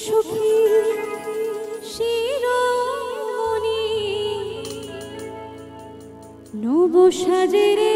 সখী শিরোমণি নব সাজেরে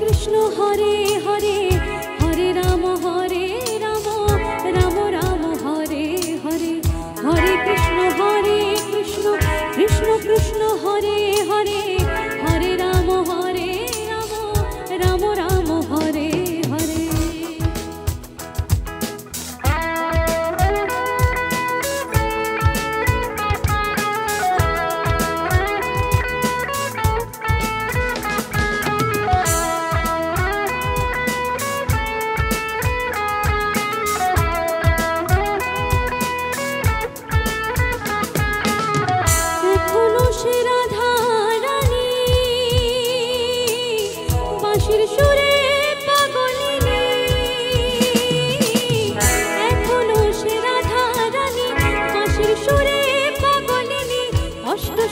कृष्ण हरे हरे हरे राम राम राम हरे हरे हरे कृष्ण कृष्ण कृष्ण हरे हरे हरे राम राम राम हरे हरे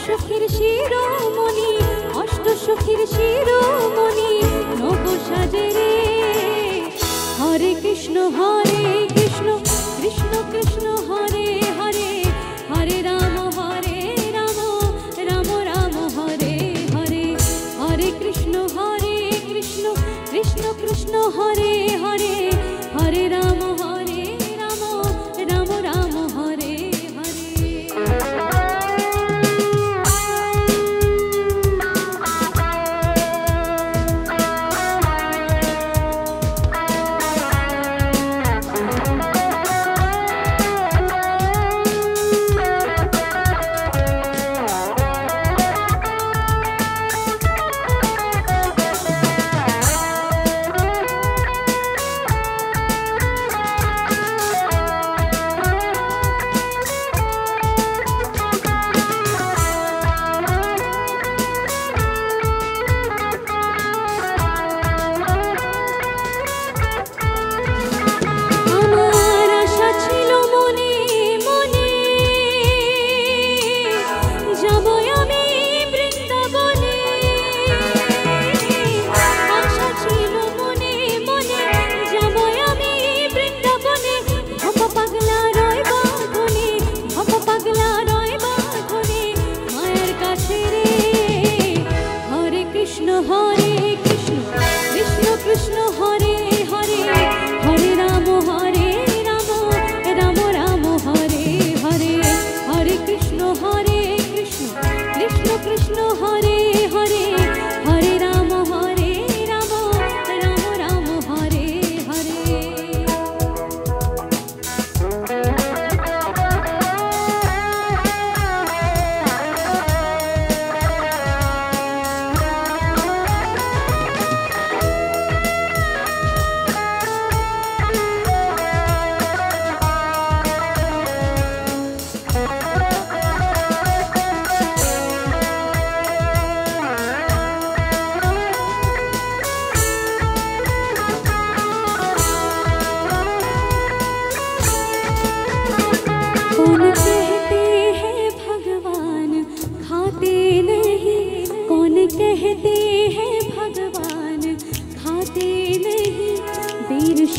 সখীর শিরোমণি অষ্ট সখীর শিরোমণি নব সাজেরে হরে কৃষ্ণ কৃষ্ণ কৃষ্ণ হরে হরে হরে রাম রাম রাম হরে হরে হরে কৃষ্ণ কৃষ্ণ কৃষ্ণ হরে হরে হরে রাম রাম রাম হরে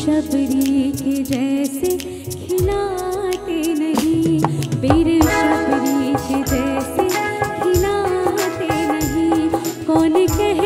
शबरी के जैसे खिलाते नहीं बीर शबरी के जैसे खिलाते नहीं कौन कह